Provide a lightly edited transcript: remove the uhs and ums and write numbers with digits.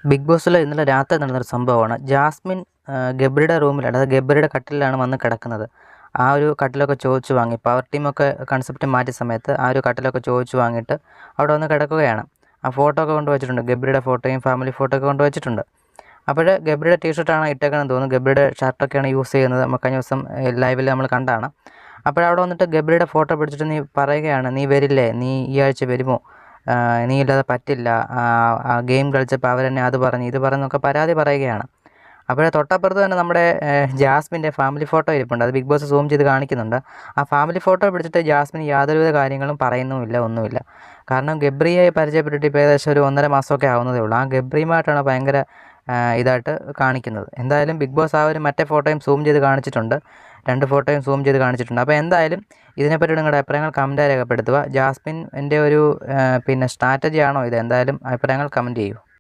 Big ബോസിൽ ഇന്നലെ രാത്രി നടന്നൊരു സംഭവമാണ്. ജാസ്മിൻ ഗബ്രിയുടെ റൂമിലാണ്, അതായത് ഗബ്രിയുടെ കട്ടിലിലാണ് വന്ന് കിടക്കുന്നത്. ആ ഒരു കട്ടിലൊക്കെ ചോദിച്ചു വാങ്ങി. പവർ ടീമൊക്കെ കൺസെപ്റ്റ് മാറ്റിയ സമയത്ത് ആ ഒരു കട്ടിലൊക്കെ ചോദിച്ചു വാങ്ങിയിട്ട് അവിടെ വന്ന് കിടക്കുകയാണ്. ആ ഫോട്ടോ ഒക്കെ കൊണ്ട് വെച്ചിട്ടുണ്ട്. ഗബ്രിയുടെ ഫോട്ടോയും ഫാമിലി ഫോട്ടോ ഒക്കെ കൊണ്ട് വെച്ചിട്ടുണ്ട്. അപ്പോൾ ഗബ്രിയുടെ ടീഷർട്ടാണ് ഇട്ടേക്കണെന്ന് തോന്നുന്നു. ഗബ്രിയുടെ ഷർട്ടൊക്കെയാണ് യൂസ് ചെയ്യുന്നത്. നമ്മൾ കഴിഞ്ഞ ദിവസം ലൈവിൽ നമ്മൾ കണ്ടാണ്. അപ്പോഴവിടെ വന്നിട്ട് ഗബ്രിയുടെ ഫോട്ടോ പിടിച്ചിട്ട് നീ പറയുകയാണ്, നീ വരില്ലേ, നീ ഈ ആഴ്ച വരുമോ, നീ ഇല്ലാതെ പറ്റില്ല, ഗെയിം കളിച്ചപ്പോൾ അവരെന്നെ അത് പറഞ്ഞു ഇത് പറഞ്ഞൊക്കെ പരാതി പറയുകയാണ്. അപ്പോൾ തൊട്ടപ്പുറത്ത് തന്നെ നമ്മുടെ ജാസ്മിൻ്റെ ഫാമിലി ഫോട്ടോ ഇരിപ്പുണ്ട്. അത് ബിഗ് ബോസ് സൂം ചെയ്ത് കാണിക്കുന്നുണ്ട്. ആ ഫാമിലി ഫോട്ടോ പിടിച്ചിട്ട് ജാസ്മിൻ യാതൊരുവിധ കാര്യങ്ങളും പറയുന്നുമില്ല, ഒന്നുമില്ല. കാരണം ഗബ്രിയെ പരിചയപ്പെട്ടിട്ട് ഇപ്പോൾ ഏകദേശം ഒരു 1.5 മാസമൊക്കെ ആവുന്നതേ ഉള്ളൂ. ആ ഗബ്രിയുമായിട്ടാണ് ഭയങ്കര ഇതായിട്ട് കാണിക്കുന്നത്. എന്തായാലും ബിഗ് ബോസ് ആ ഒരു മറ്റേ ഫോട്ടോയും സൂം ചെയ്ത് കാണിച്ചിട്ടുണ്ട്. 2 ഫോട്ടോയും സൂം ചെയ്ത് കാണിച്ചിട്ടുണ്ട്. അപ്പോൾ എന്തായാലും ഇതിനെപ്പറ്റി നിങ്ങളുടെ അഭിപ്രായങ്ങൾ കമൻറ്റായി രേഖപ്പെടുത്തുക. ജാസ്മിൻ്റെ ഒരു സ്ട്രാറ്റജി ആണോ ഇത്? എന്തായാലും അഭിപ്രായങ്ങൾ കമൻറ്റ് ചെയ്യൂ.